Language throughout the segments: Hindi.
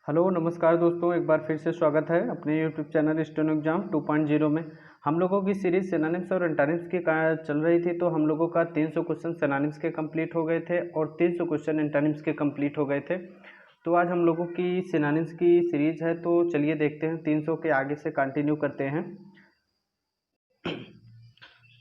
हेलो नमस्कार दोस्तों, एक बार फिर से स्वागत है अपने यूट्यूब चैनल स्टेनो एग्जाम 2.0 में। हम लोगों की सीरीज सिनोनिम्स और एंटोनिम्स की चल रही थी, तो हम लोगों का 300 क्वेश्चन सिनोनिम्स के कंप्लीट हो गए थे और 300 क्वेश्चन एंटोनिम्स के कंप्लीट हो गए थे। तो आज हम लोगों की सिनोनिम्स की सीरीज है, तो चलिए देखते हैं 300 के आगे से कंटिन्यू करते हैं।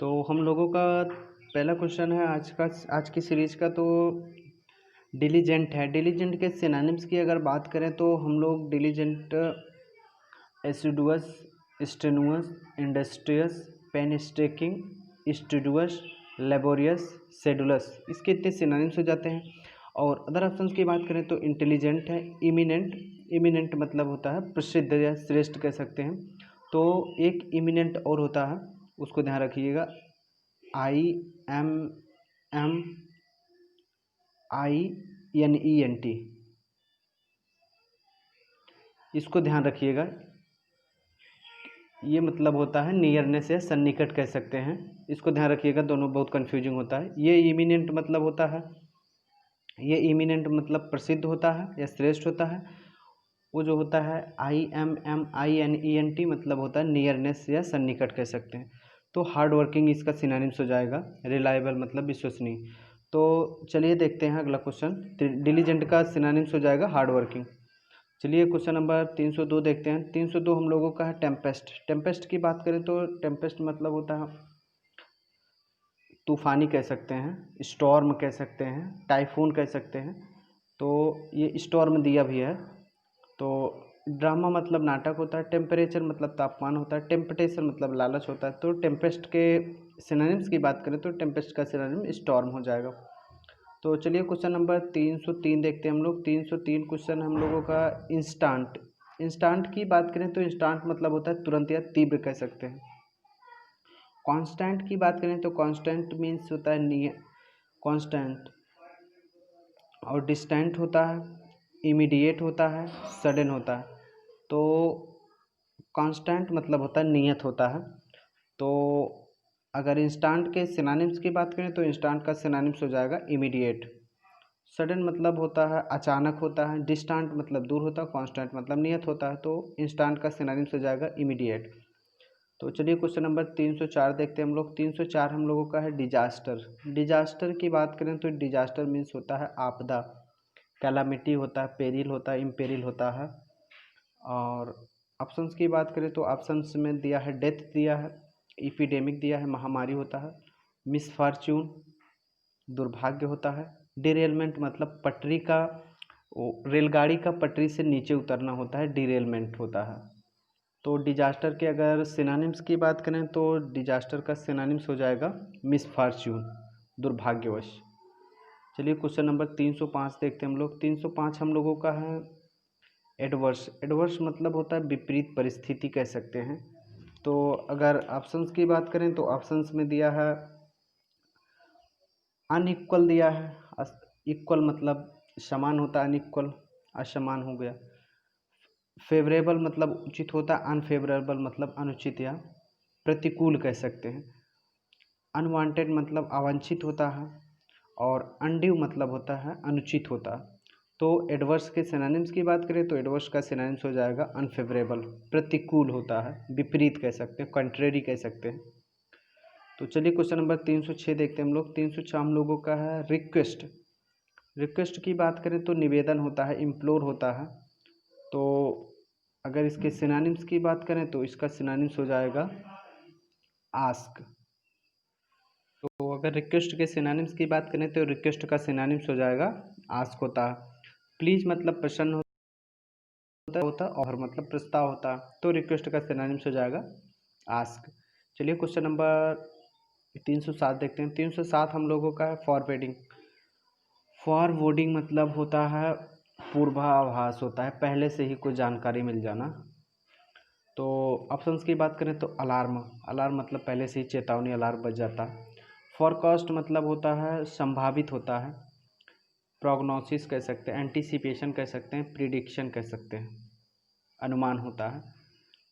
तो हम लोगों का पहला क्वेश्चन है आज की सीरीज का, तो डिलीजेंट है। डिलीजेंट के सिनोनिम्स की अगर बात करें तो हम लोग diligent assiduous, strenuous, industrious, painstaking, studious, laborious, sedulous, इसके इतने सिनोनिम्स हो जाते हैं। और अदर ऑप्शंस की बात करें तो इंटेलिजेंट है, इमिनेंट। इमिनेंट मतलब होता है प्रसिद्ध या श्रेष्ठ कह सकते हैं। तो एक इमिनेंट और होता है, उसको ध्यान रखिएगा, IMMINENT, इसको ध्यान रखिएगा। ये मतलब होता है नियरनेस या सन्निकट कह सकते हैं, इसको ध्यान रखिएगा, दोनों बहुत कंफ्यूजिंग होता है। ये इमिनेंट मतलब होता है, ये इमिनेंट मतलब प्रसिद्ध होता है या श्रेष्ठ होता है। वो जो होता है IMMINENT मतलब होता है नियरनेस या सन्निकट कह सकते हैं। तो हार्ड वर्किंग इसका सिनोनिम्स हो जाएगा। रिलायबल मतलब विश्वसनीय। तो चलिए देखते हैं अगला क्वेश्चन। डिलीजेंट का सिनोनिम्स हो जाएगा हार्ड वर्किंग। चलिए क्वेश्चन नंबर 302 देखते हैं। 302 हम लोगों का है टेम्पेस्ट। टेम्पेस्ट की बात करें तो टेम्पेस्ट मतलब होता है तूफानी कह सकते हैं, स्टॉर्म कह सकते हैं, टाइफून कह सकते हैं। तो ये स्टॉर्म दिया भी है। तो ड्रामा मतलब नाटक होता है, टेम्परेचर मतलब तापमान होता है, टेम्पटेशन मतलब लालच होता है। तो टेम्पेस्ट के सिनोनिम्स की बात करें तो टेम्पेस्ट का सिनोनिम स्टॉर्म हो जाएगा। तो चलिए क्वेश्चन नंबर 303 देखते हैं हम लोग। 303 क्वेश्चन हम लोगों का इंस्टांट। इंस्टांट की बात करें तो इंस्टांट मतलब होता है तुरंत या तीव्र कह सकते हैं। कांस्टेंट की बात करें तो कांस्टेंट मीन्स होता है कांस्टेंट। और डिस्टेंट होता है, इमीडिएट होता है, सडन होता है। तो कांस्टेंट मतलब होता है नियत होता है। तो अगर इंस्टांट के सिनोनिम्स की बात करें तो इंस्टांट का सिनोनिम्स हो जाएगा इमीडिएट। सडन मतलब होता है अचानक होता है, डिस्टेंट मतलब दूर होता है, कांस्टेंट मतलब नियत होता है। तो इंस्टेंट का सिनोनिम्स हो जाएगा इमीडिएट। तो चलिए क्वेश्चन नंबर 304 देखते हैं हम लोग। 304 हम लोगों का है डिजास्टर। डिजास्टर की बात करें तो डिजास्टर मीन्स होता है आपदा, कैलामिटी होता है, पेरिल होता है, इम्पेरिल होता है। और ऑप्शंस की बात करें तो ऑप्शंस में दिया है डेथ दिया है, इपिडेमिक दिया है, महामारी होता है, मिसफॉर्च्यून दुर्भाग्य होता है, डिरेलमेंट मतलब पटरी का रेलगाड़ी का पटरी से नीचे उतरना होता है, डिरेलमेंट होता है। तो डिजास्टर के अगर सिनोनिम्स की बात करें तो डिजास्टर का सिनोनिम्स हो जाएगा मिसफॉर्च्यून, दुर्भाग्यवश। चलिए क्वेश्चन नंबर 305 देखते हैं हम लोग। 305 हम लोगों का है एडवर्स। एडवर्स मतलब होता है विपरीत परिस्थिति कह सकते हैं। तो अगर ऑप्शंस की बात करें तो ऑप्शंस में दिया है अनइक्वल दिया है। इक्वल मतलब समान होता है, अनइक्वल असमान हो गया। फेवरेबल मतलब उचित होता है, अनफेवरेबल मतलब अनुचित या प्रतिकूल कह सकते हैं। अनवांटेड मतलब अवांछित होता है। और अनड्यू मतलब होता है अनुचित होता है। तो एडवर्स के सिनोनिम्स की बात करें तो एडवर्स का सिनोनिम्स हो जाएगा अनफेवरेबल, प्रतिकूल होता है, विपरीत कह सकते हैं, कंट्रेरी कह सकते हैं। तो चलिए क्वेश्चन नंबर 306 देखते हैं हम लोग। 306 हम लोगों का है रिक्वेस्ट। रिक्वेस्ट की बात करें तो निवेदन होता है, इम्प्लोर होता है। तो अगर इसके सिनोनिम्स की बात करें तो इसका सिनोनिम्स हो जाएगा आस्क। तो अगर रिक्वेस्ट के सिनोनिम्स की बात करें तो रिक्वेस्ट का सिनोनिम्स हो जाएगा आस्क होता है। प्लीज मतलब प्रसन्न होता है, और मतलब प्रस्ताव होता है। तो रिक्वेस्ट का सिनोनिम्स हो जाएगा आस्क। चलिए क्वेश्चन नंबर 307 देखते हैं। 307 हम लोगों का है फॉरवर्डिंग। फॉरवर्डिंग मतलब होता है पूर्वाभास होता है, पहले से ही कोई जानकारी मिल जाना। तो ऑप्शंस की बात करें तो अलार्म। अलार्म मतलब पहले से ही चेतावनी, अलार्म बज जाता है। फॉरकास्ट मतलब होता है संभावित होता है, प्रोग्नोसिस कह सकते हैं, एंटीसिपेशन कह सकते हैं, प्रिडिक्शन कह सकते हैं, अनुमान होता है।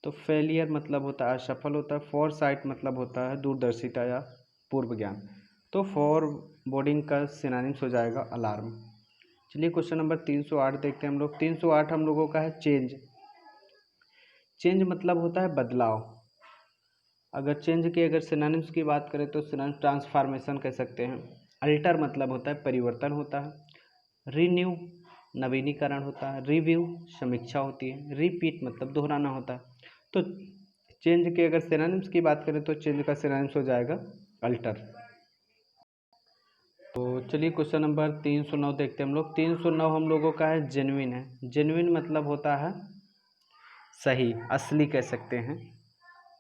तो फेलियर मतलब होता है असफल होता है। फॉर साइट मतलब होता है दूरदर्शिता या पूर्व ज्ञान। तो फॉर बोर्डिंग का सिनोनिम्स हो जाएगा अलार्म। चलिए क्वेश्चन नंबर 308 देखते हैं हम लोग। 308 हम लोगों का है चेंज। चेंज मतलब होता है बदलाव। अगर चेंज की अगर सिनोनिम्स की बात करें तो सिनोनिम ट्रांसफॉर्मेशन कह सकते हैं। अल्टर मतलब होता है परिवर्तन होता है। रीन्यू नवीनीकरण होता है। रिव्यू समीक्षा होती है। रिपीट मतलब दोहराना होता है। तो चेंज के अगर सिनोनिम्स की बात करें तो चेंज का सिनोनिम्स हो जाएगा अल्टर। तो चलिए क्वेश्चन नंबर 309 देखते हैं हम लोग। 309 हम लोगों का है जेन्युइन है। जेन्युइन मतलब होता है सही, असली कह सकते हैं।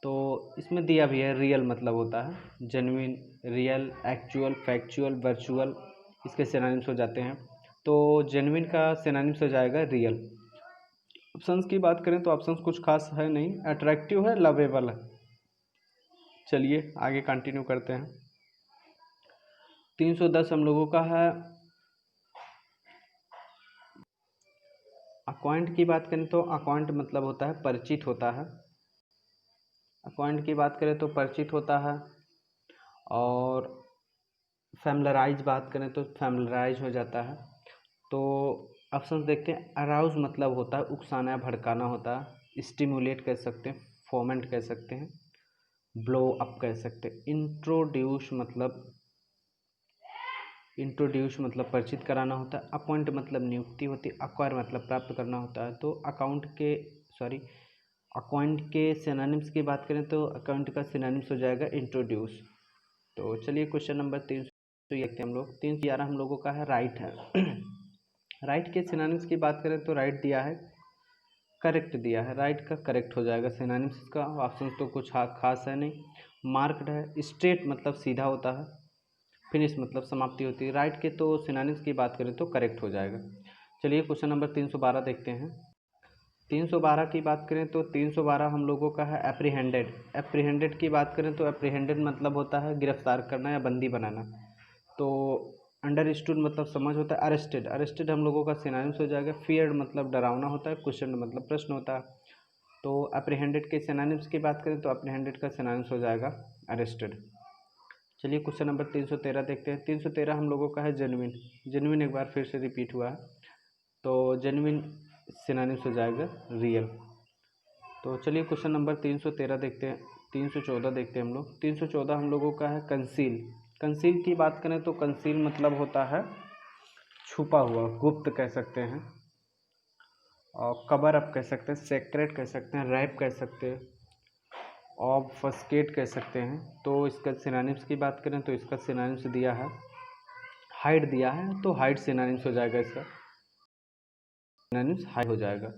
तो इसमें दिया भी है रियल मतलब होता है genuine, real, actual, factual, virtual, इसके सिनोनिम्स हो जाते हैं। तो जेन्युइन का सिनोनिम्स हो जाएगा रियल। ऑप्शंस की बात करें तो ऑप्शंस कुछ खास है नहीं, अट्रैक्टिव है, लवेबल है। चलिए आगे कंटिन्यू करते हैं। 310 हम लोगों का है अक्वाइंट की बात करें तो अक्वाइंट मतलब होता है परिचित होता है। अक्वाइंट की बात करें तो परिचित होता है। और फैमिलराइज बात करें तो फैमिलराइज हो जाता है। तो ऑप्शन देखते हैं। अराउज मतलब होता है उकसाना या भड़काना होता है। स्टिमुलेट कह सकते हैं, फोमेंट कह सकते हैं, ब्लो अप कह सकते हैं। इंट्रोड्यूस मतलब परिचित कराना होता है। अपॉइंट मतलब नियुक्ति होती है। अक्वायर मतलब प्राप्त करना होता है। तो अकाउंट के सिनोनिम्स की बात करें तो अकाउंट का सिनोनिम्स हो जाएगा इंट्रोड्यूस। तो चलिए क्वेश्चन नंबर 300 देखते हैं हम लोग। 311 हम लोगों का है राइट है। राइट के सिनोनिम्स की बात करें तो राइट दिया है, करेक्ट दिया है। राइट का करेक्ट हो जाएगा सिनोनिम्स का। ऑप्शन तो कुछ खास है नहीं। मार्क्ड है। स्ट्रेट मतलब सीधा होता है। फिनिश मतलब समाप्ति होती है। राइट के तो सिनोनिम्स की बात करें तो करेक्ट हो जाएगा। चलिए क्वेश्चन नंबर 312 देखते हैं। 312 की बात करें तो 312 हम लोगों का है एप्रीहेंडेड। एप्रीहेंडेड की बात करें तो एप्रीहेंडेड मतलब होता है गिरफ्तार करना या बंदी बनाना। तो अंडरस्टूड मतलब समझ होता है। अरेस्टेड, अरेस्टेड हम लोगों का सिनोनिम्स हो जाएगा। फियर्ड मतलब डरावना होता है। क्वेश्चन मतलब प्रश्न होता है। तो एप्रीहेंडेड के सिनोनिम्स की बात करें तो एप्रीहेंडेड का सिनोनिम्स हो जाएगा अरेस्टेड। चलिए क्वेश्चन नंबर 313 देखते हैं। 313 हम लोगों का है जेन्युइन। जेन्युइन एक बार फिर से रिपीट हुआ है। तो जेन्युइन सिनोनिम्स हो जाएगा रियल। तो चलिए क्वेश्चन नंबर 313 देखते हैं। 314 देखते हैं हम लोग। 314 हम लोगों का है कंसील। कंसील की बात करें तो कंसील मतलब होता है छुपा हुआ, गुप्त कह सकते हैं। और कवर अप कह सकते हैं, सेक्रेट कह सकते हैं, रैप कह सकते हैं, ऑब्फस्केट कह सकते हैं। तो इसका सिनोनिम्स की बात करें तो इसका सिनोनिम्स दिया है हाइड दिया है। तो हाइड सिनोनिम्स हो जाएगा, इसका सिनोनिम्स हाइड हो जाएगा।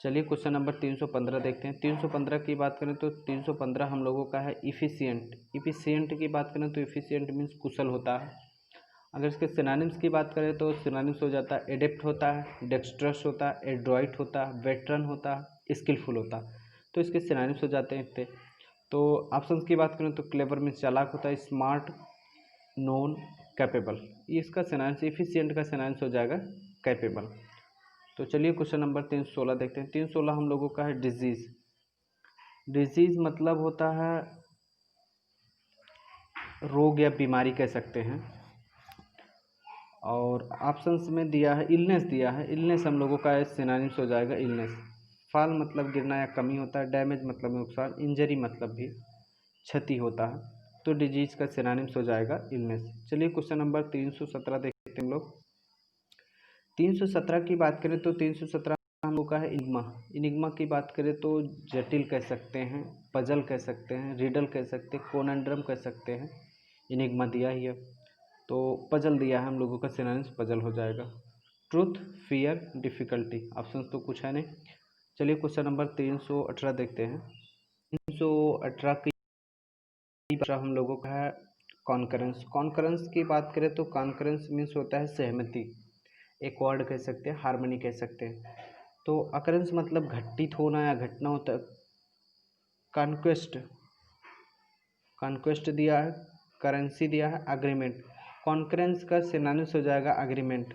चलिए क्वेश्चन नंबर 315 देखते हैं। 315 की बात करें तो 315 हम लोगों का है इफ़िशियंट। इफ़िशियंट की बात करें तो इफ़िशियंट मीन्स कुशल होता है। अगर इसके सिनोनिम्स की बात करें तो सिनोनिम्स हो जाता है एडेप्ट होता है, डेक्स्ट्रस होता है, एड्रॉइट होता है, वेटरन होता है, स्किलफुल होता है। तो इसके सिनोनिम्स हो जाते हैं इतने। तो ऑप्शंस की बात करें तो क्लेवर मीन्स चालाक होता है, स्मार्ट, नोन, कैपेबल। ये इसका सिनोनिम्स इफिशिएंट का सिनोनिम्स हो जाएगा कैपेबल। तो चलिए क्वेश्चन नंबर 316 देखते हैं। 316 हम लोगों का है डिजीज़। डिजीज़ मतलब होता है रोग या बीमारी कह सकते हैं। और ऑप्शंस में दिया है इलनेस दिया है। इलनेस हम लोगों का सिनोनिम्स हो जाएगा इलनेस। फॉल मतलब गिरना या कमी होता है। डैमेज मतलब नुकसान। इंजरी मतलब भी क्षति होता है। तो डिजीज का सिनोनिम्स हो जाएगा इलनेस। चलिए क्वेश्चन नंबर 317 देखते हैं हम लोग। 317 की बात करें तो 317 हम लोग का है इनिग्मा। इनिग्मा की बात करें तो जटिल कह सकते हैं, पजल कह सकते हैं, रिडल कह सकते हैं, कोनंड्रम कह सकते हैं। इनिग्मा दिया ही है। तो पजल दिया है हम लोगों का सिनोनिम्स पजल हो जाएगा। Truth, fear, difficulty. ऑप्शन तो कुछ है नहीं। चलिए क्वेश्चन नंबर 318 देखते हैं। 318 की हम लोगों का है कॉन्करेंस। कॉन्करेंस की बात करें तो कॉन्करेंस मीन्स होता है सहमति। एक वर्ड कह सकते हैं, हार्मनी कह सकते हैं। तो अकरेंस मतलब घटित होना या घटना होता है। कॉन्क्वेस्ट, कॉन्क्वेस्ट दिया है। करेंसी दिया है। अग्रीमेंट। कॉन्करेंस का सिनोनिम्स हो जाएगा अग्रीमेंट।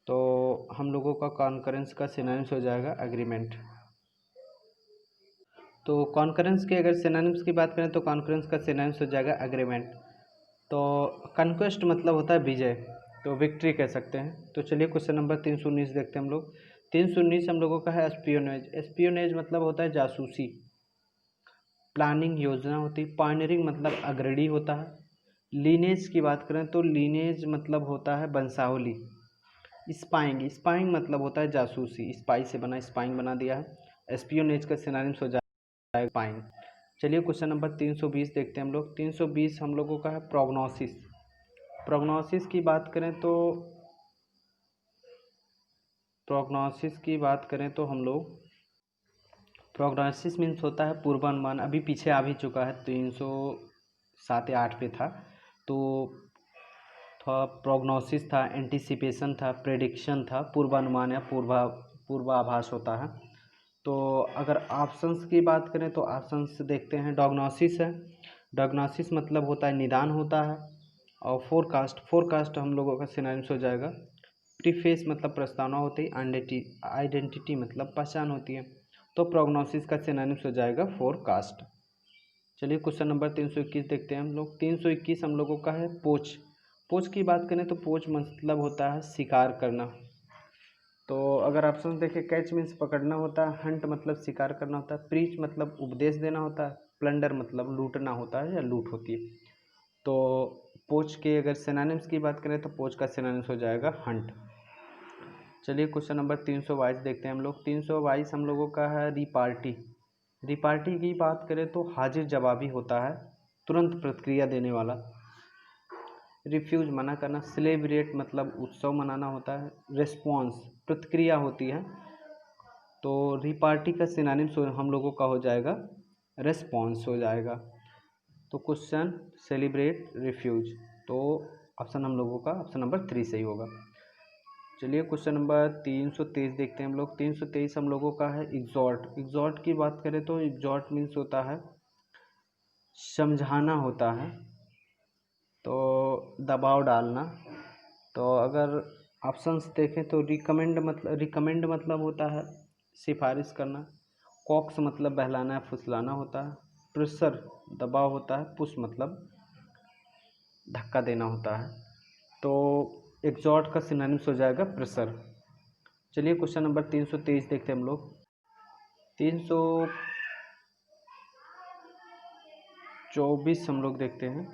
तो हम लोगों का कॉन्करेंस का सिनोनिम्स हो जाएगा अग्रीमेंट। तो कॉन्करेंस के अगर सिनोनिम्स की बात करें तो कॉन्करेंस का सिनोनिम्स हो जाएगा अग्रीमेंट। तो कन्क्वेस्ट मतलब होता है विजय। तो विक्ट्री कह सकते हैं। तो चलिए क्वेश्चन नंबर 319 देखते हैं हम लोग। 319 हम लोगों का है एस्पियोनेज। एस्पियोनेज मतलब होता है जासूसी। प्लानिंग योजना होती है। पायनियरिंग मतलब अग्रणी होता है। लीनेज की बात करें तो लीनेज मतलब होता है वंशावली। स्पाइंग, स्पाइंग मतलब होता है जासूसी। स्पाई से बना स्पाइंग बना दिया है। एस्पियोनेज का सिनोनिम्स हो जाएगा स्पाइंग। चलिए क्वेश्चन नंबर 320 देखते हैं हम लोग। 320 हम लोगों का है प्रोग्नोसिस। प्रोग्नोसिस की बात करें तो हम लोग प्रोग्नोसिस मीन्स होता है पूर्वानुमान। अभी पीछे आ भी चुका है, 307 या 8 पे था। तो प्रोग्नोसिस था, एंटिसिपेशन था, प्रेडिक्शन था, पूर्वानुमान या पूर्वाभास होता है। तो अगर ऑप्शंस की बात करें तो ऑप्शंस देखते हैं। डॉग्नोसिस है। डॉग्नोसिस मतलब होता है निदान होता है। और फोरकास्ट हम लोगों का सिनोनिम्स हो जाएगा। प्रीफेस मतलब प्रस्तावना होती है। आइडेंटिटी मतलब पहचान होती है। तो प्रोग्नोसिस का सिनोनिम्स हो जाएगा फोरकास्ट। चलिए क्वेश्चन नंबर 321 देखते हैं हम लोग। 321 हम लोगों का है पोच। पोच की बात करें तो पोच मतलब होता है शिकार करना। तो अगर ऑप्शन देखें, कैच मीन्स पकड़ना होता है। हंट मतलब शिकार करना होता है। प्रीच मतलब उपदेश देना होता है। प्लंडर मतलब लूटना होता है या लूट होती है। तो पोच के अगर सिनोनिम्स की बात करें तो पोच का सिनोनिम्स हो जाएगा हंट। चलिए क्वेश्चन नंबर 322 देखते हैं हम लोग। 322 हम लोगों का है रिपार्टी। रिपार्टी की बात करें तो हाजिर जवाबी होता है, तुरंत प्रतिक्रिया देने वाला। रिफ्यूज मना करना। सेलिब्रेट मतलब उत्सव मनाना होता है। रिस्पॉन्स प्रतिक्रिया होती है। तो रिपार्टी का सिनोनिम्स हम लोगों का हो जाएगा रिस्पॉन्स हो जाएगा। तो क्वेश्चन सेलिब्रेट रिफ्यूज, तो ऑप्शन हम लोगों का ऑप्शन नंबर 3 सही होगा। चलिए क्वेश्चन नंबर 323 देखते हैं हम लोग। 323 हम लोगों का है एग्जॉर्ट। एग्जॉर्ट की बात करें तो एग्जॉर्ट मीन्स होता है समझाना होता है, तो दबाव डालना। तो अगर ऑप्शंस देखें तो रिकमेंड मतलब होता है सिफारिश करना। कॉक्स मतलब बहलाना या फुसलाना होता है। प्रेशर दबाव होता है। पुश मतलब धक्का देना होता है। तो एग्जॉर्ट का सिनोनिम्स हो जाएगा प्रेशर। चलिए क्वेश्चन नंबर 323 देखते हैं हम लोग। 324 हम लोग देखते हैं।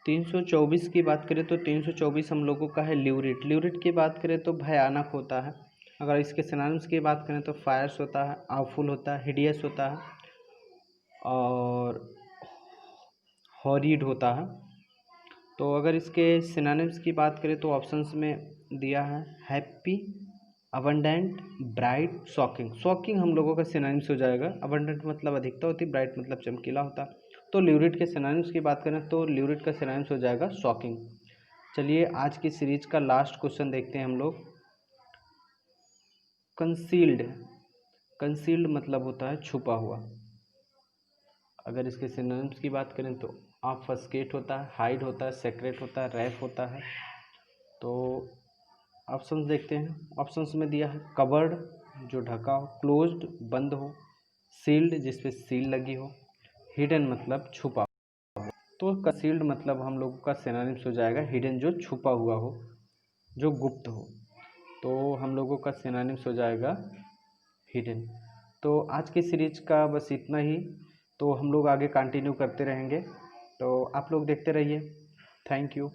324 की बात करें तो 324 हम लोगों का है ल्यूरिट। ल्यूरिट की बात करें तो भयानक होता है। अगर इसके सिनोनिम्स की बात करें तो फायर्स होता है, आवफुल होता है, हिडियस होता है और हॉरिड होता है। तो अगर इसके सिनोनिम्स की बात करें तो ऑप्शंस में दिया है happy, abundant, bright, shocking. Shocking हम लोगों का सिनोनिम्स हो जाएगा। अबंडेंट मतलब अधिकता होती है, ब्राइट मतलब चमकीला होता है। तो ल्यूरिट के सिनोनिम्स की बात करें तो ल्यूरिट का सिनोनिम्स हो जाएगा शॉकिंग। चलिए आज की सीरीज का लास्ट क्वेश्चन देखते हैं हम लोग। कंसील्ड। कंसील्ड मतलब होता है छुपा हुआ। अगर इसके सिनोनिम्स की बात करें तो ऑब्फस्केट होता है, हाइड होता है, सेक्रेट होता है, रैप होता है। तो ऑप्शंस देखते हैं। ऑप्शंस में दिया है कवर्ड जो ढका हो, क्लोज्ड बंद हो, सील्ड जिस पे सील लगी हो, हिडन मतलब छुपा। तो कंसील्ड मतलब हम लोगों का सिनोनिम्स हो जाएगा हिडन जो छुपा हुआ हो, जो गुप्त हो। तो हम लोगों का सिनोनिम्स हो जाएगा हिडन। तो आज की सीरीज का बस इतना ही। तो हम लोग आगे कंटिन्यू करते रहेंगे, तो आप लोग देखते रहिए। Thank you.